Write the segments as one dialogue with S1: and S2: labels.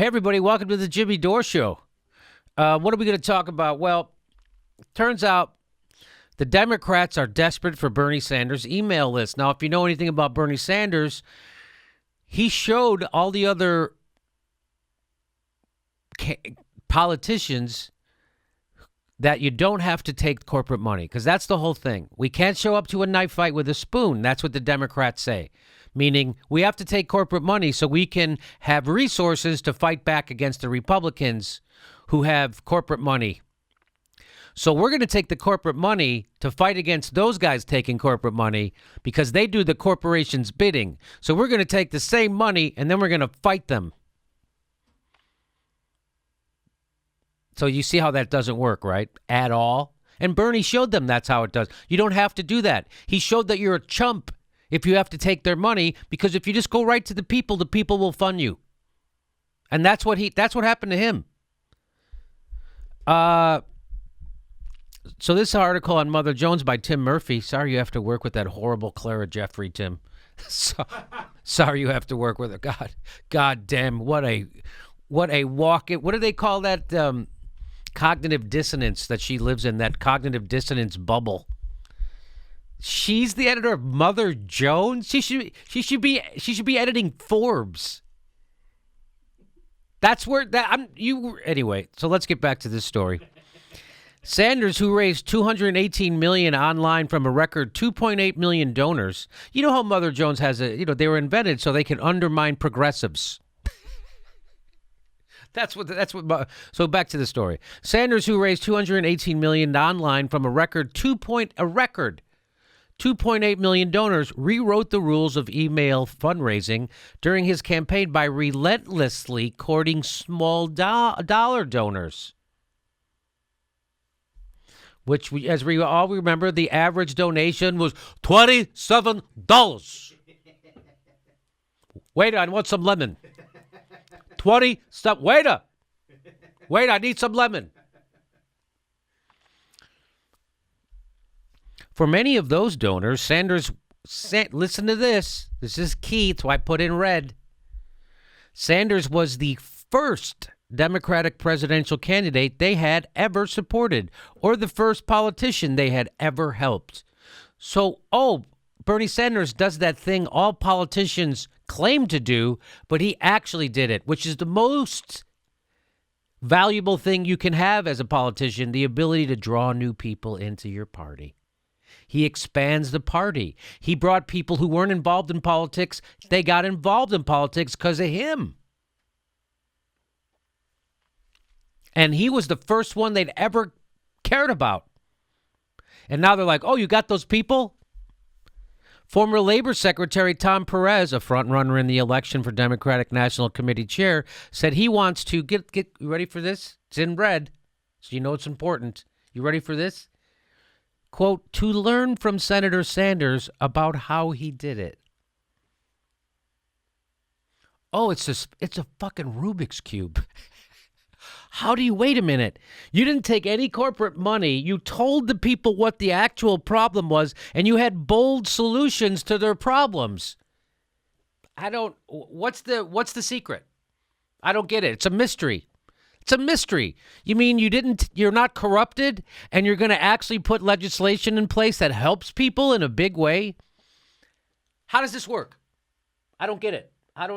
S1: Hey, everybody, welcome to the Jimmy Dore Show. What are we going to talk about? Well, turns out the Democrats are desperate for Bernie Sanders' email list. Now, if you know anything about Bernie Sanders, he showed all the other politicians that you don't have to take corporate money, because that's the whole thing. We can't show up to a knife fight with a spoon. That's what the Democrats say, meaning we have to take corporate money so we can have resources to fight back against the Republicans who have corporate money. So we're going to take the corporate money to fight against those guys taking corporate money because they do the corporation's bidding. So we're going to take the same money and then we're going to fight them. So you see how that doesn't work, right? At all. And Bernie showed them that's how it does. You don't have to do that. He showed that you're a chump if you have to take their money, because if you just go right to the people will fund you. And that's what happened to him. So this article on Mother Jones by Tim Murphy. Sorry you have to work with that horrible Clara Jeffrey, Tim. Sorry you have to work with her. God damn, what a walk. What do they call that cognitive dissonance that she lives in, that cognitive dissonance bubble? She's the editor of Mother Jones. She should be editing Forbes. That's where anyway, so let's get back to this story. Sanders, who raised $218 million online from a record 2.8 million donors. You know how Mother Jones has they were invented so they can undermine progressives. So back to the story. Sanders, who raised $218 million online from a record 2.8 million donors, rewrote the rules of email fundraising during his campaign by relentlessly courting small dollar donors. Which, as we all remember, the average donation was $27. Wait, I want some lemon. Wait, I need some lemon. For many of those donors, Sanders, listen to this. This is key. It's why I put in red. Sanders was the first Democratic presidential candidate they had ever supported, or the first politician they had ever helped. So, Bernie Sanders does that thing all politicians claim to do, but he actually did it, which is the most valuable thing you can have as a politician, the ability to draw new people into your party. He expands the party. He brought people who weren't involved in politics. They got involved in politics because of him. And he was the first one they'd ever cared about. And now they're like, you got those people? Former Labor Secretary Tom Perez, a frontrunner in the election for Democratic National Committee chair, said he wants to get you ready for this? It's in red, so you know it's important. You ready for this? Quote, to learn from Senator Sanders about how he did it. It's a fucking Rubik's Cube. How do you, wait a minute, you didn't take any corporate money, you told the people what the actual problem was, and you had bold solutions to their problems. What's the secret? I don't get it. It's a mystery. It's a mystery. You mean you're not corrupted, and you're going to actually put legislation in place that helps people in a big way? How does this work? I don't get it. I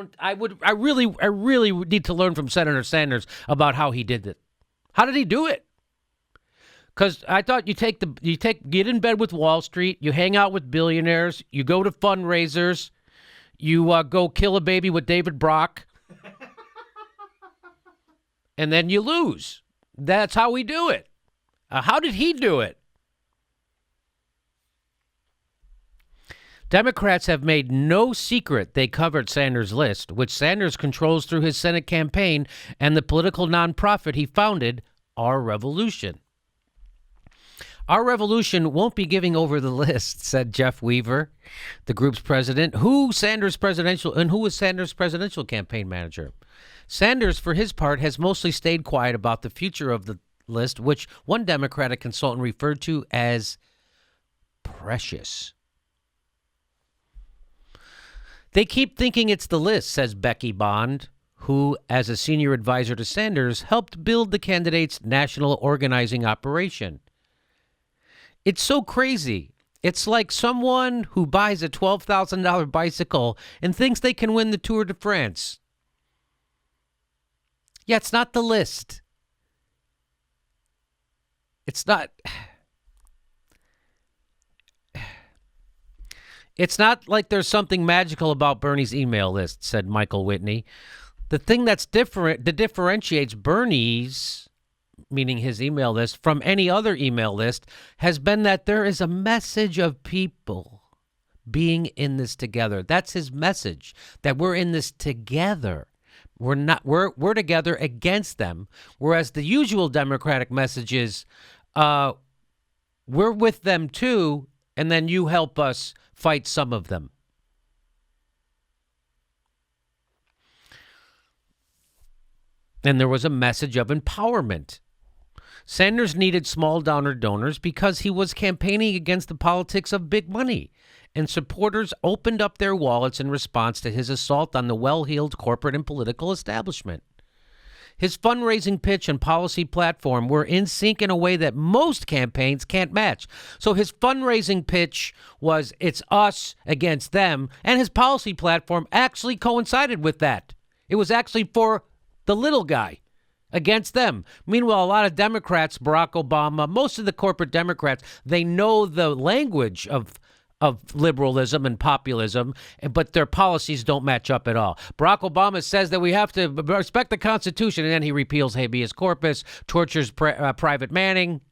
S1: really need to learn from Senator Sanders about how he did it. How did he do it? Because I thought you get in bed with Wall Street, you hang out with billionaires, you go to fundraisers, you go kill a baby with David Brock, and then you lose. That's how we do it. How did he do it? Democrats have made no secret they covered Sanders' list, which Sanders controls through his Senate campaign and the political nonprofit he founded, Our Revolution. Our Revolution won't be giving over the list, said Jeff Weaver, the group's president, who was Sanders' presidential campaign manager. Sanders, for his part, has mostly stayed quiet about the future of the list, which one Democratic consultant referred to as precious. They keep thinking it's the list, says Becky Bond, who, as a senior advisor to Sanders, helped build the candidate's national organizing operation. It's so crazy. It's like someone who buys a $12,000 bicycle and thinks they can win the Tour de France. Yeah, it's not the list. It's not. It's not like there's something magical about Bernie's email list, said Michael Whitney. The thing that's different, that differentiates Bernie's, meaning his email list, from any other email list has been that there is a message of people being in this together. That's his message, that we're in this together. We're together against them. Whereas the usual Democratic message is, we're with them too, and then you help us fight some of them. And there was a message of empowerment. Sanders needed small donors because he was campaigning against the politics of big money, and supporters opened up their wallets in response to his assault on the well-heeled corporate and political establishment. His fundraising pitch and policy platform were in sync in a way that most campaigns can't match. So his fundraising pitch was, it's us against them, and his policy platform actually coincided with that. It was actually for the little guy against them. Meanwhile, a lot of Democrats, Barack Obama, most of the corporate Democrats, they know the language of liberalism and populism, but their policies don't match up at all. Barack Obama says that we have to respect the Constitution, and then he repeals habeas corpus, tortures Private Manning,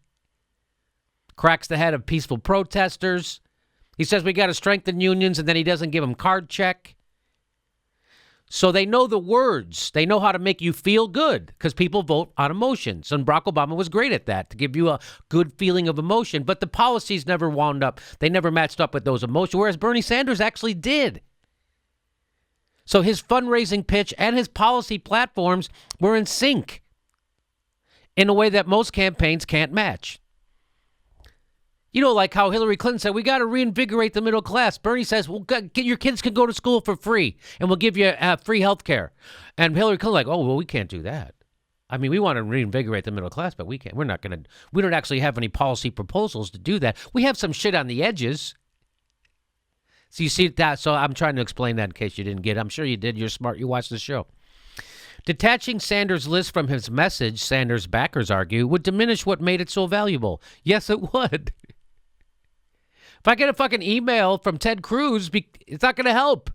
S1: cracks the head of peaceful protesters. He says we got to strengthen unions, and then he doesn't give them card check. So they know the words. They know how to make you feel good because people vote on emotions. And Barack Obama was great at that, to give you a good feeling of emotion. But the policies never wound up. They never matched up with those emotions, whereas Bernie Sanders actually did. So his fundraising pitch and his policy platforms were in sync in a way that most campaigns can't match. You know, like how Hillary Clinton said, we got to reinvigorate the middle class. Bernie says, well, your kids can go to school for free, and we'll give you free health care. And Hillary Clinton like, oh, well, we can't do that. I mean, we want to reinvigorate the middle class, but we can't. We don't actually have any policy proposals to do that. We have some shit on the edges. So you see that? So I'm trying to explain that in case you didn't get it. I'm sure you did. You're smart. You watched the show. Detaching Sanders' list from his message, Sanders' backers argue, would diminish what made it so valuable. Yes, it would. If I get a fucking email from Ted Cruz, it's not going to help.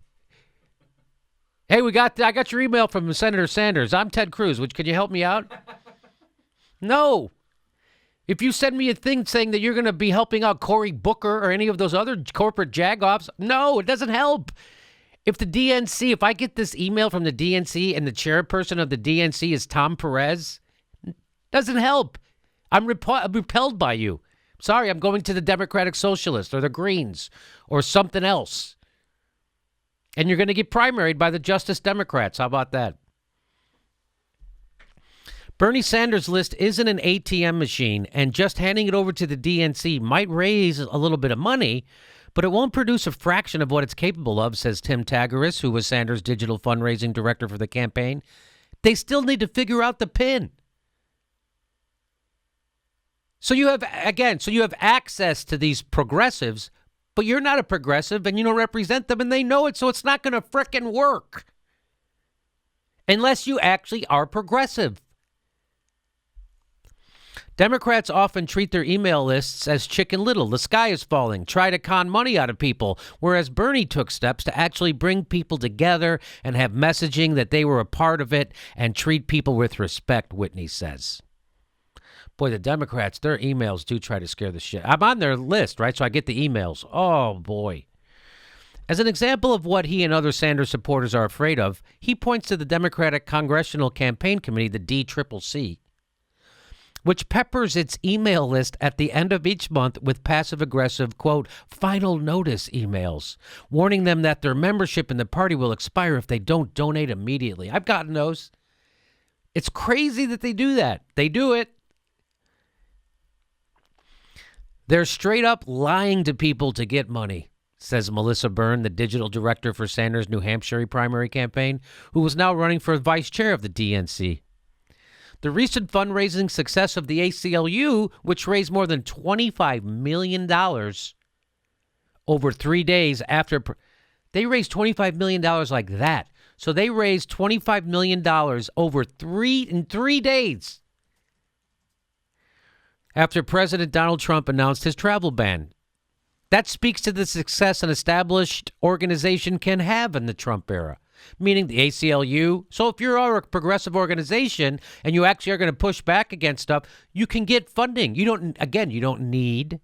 S1: Hey, I got your email from Senator Sanders. I'm Ted Cruz. Can you help me out? No. If you send me a thing saying that you're going to be helping out Cory Booker or any of those other corporate jagoffs, no, it doesn't help. If I get this email from the DNC and the chairperson of the DNC is Tom Perez, doesn't help. I'm repelled by you. Sorry, I'm going to the Democratic Socialists or the Greens or something else. And you're going to get primaried by the Justice Democrats. How about that? Bernie Sanders' list isn't an ATM machine, and just handing it over to the DNC might raise a little bit of money, but it won't produce a fraction of what it's capable of, says Tim Tagaris, who was Sanders' digital fundraising director for the campaign. They still need to figure out the pin. So you have access to these progressives, but you're not a progressive and you don't represent them and they know it, so it's not going to frickin' work unless you actually are progressive. Democrats often treat their email lists as Chicken Little. The sky is falling. Try to con money out of people. Whereas Bernie took steps to actually bring people together and have messaging that they were a part of it and treat people with respect, Whitney says. Boy, the Democrats, their emails do try to scare the shit. I'm on their list, right? So I get the emails. Oh, boy. As an example of what he and other Sanders supporters are afraid of, he points to the Democratic Congressional Campaign Committee, the DCCC, which peppers its email list at the end of each month with passive-aggressive, quote, final notice emails, warning them that their membership in the party will expire if they don't donate immediately. I've gotten those. It's crazy that they do that. They do it. They're straight up lying to people to get money. says Melissa Byrne, the digital director for Sanders' New Hampshire primary campaign, who is now running for vice chair of the DNC. The recent fundraising success of the ACLU, which raised more than $25 million over 3 days after they raised $25 million like that. So they raised $25 million over 3 days after President Donald Trump announced his travel ban. That speaks to the success an established organization can have in the Trump era, meaning the ACLU. So if you're a progressive organization and you actually are going to push back against stuff, you can get funding. You don't need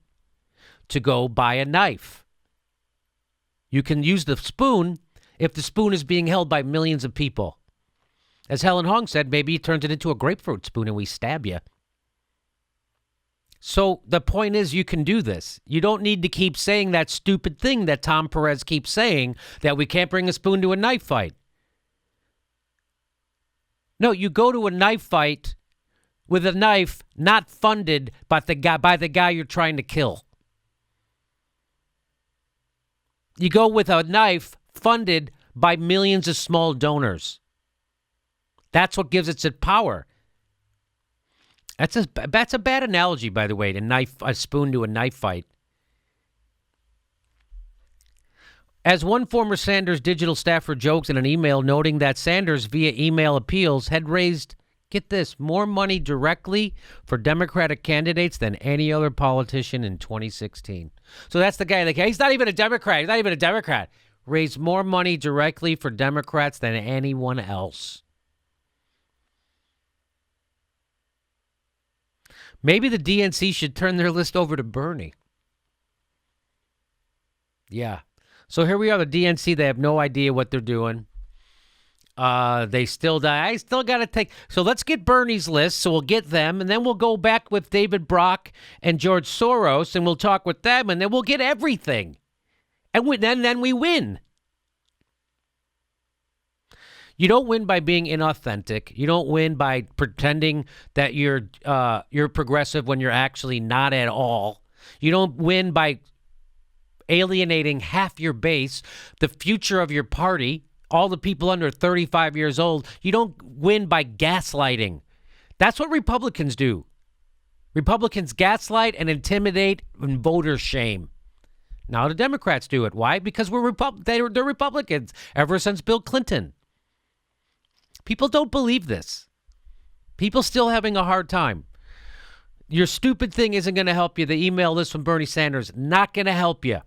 S1: to go buy a knife. You can use the spoon if the spoon is being held by millions of people. As Helen Hong said, maybe he turns it into a grapefruit spoon and we stab you. So the point is, you can do this. You don't need to keep saying that stupid thing that Tom Perez keeps saying, that we can't bring a spoon to a knife fight. No, you go to a knife fight with a knife not funded by the guy you're trying to kill. You go with a knife funded by millions of small donors. That's what gives it its power. That's a bad analogy, by the way, to a spoon to a knife fight. As one former Sanders digital staffer jokes in an email, noting that Sanders, via email appeals, had raised, get this, more money directly for Democratic candidates than any other politician in 2016. So that's the guy, he's not even a Democrat. Raised more money directly for Democrats than anyone else. Maybe the DNC should turn their list over to Bernie. Yeah. So here we are, the DNC. They have no idea what they're doing. They still die. I still got to take. So let's get Bernie's list. So we'll get them. And then we'll go back with David Brock and George Soros. And we'll talk with them. And then we'll get everything. And then we win. You don't win by being inauthentic. You don't win by pretending that you're progressive when you're actually not at all. You don't win by alienating half your base, the future of your party, all the people under 35 years old. You don't win by gaslighting. That's what Republicans do. Republicans gaslight and intimidate and voter shame. Now the Democrats do it. Why? Because they're Republicans ever since Bill Clinton. People don't believe this. People still having a hard time. Your stupid thing isn't going to help you. The email list from Bernie Sanders, not going to help you.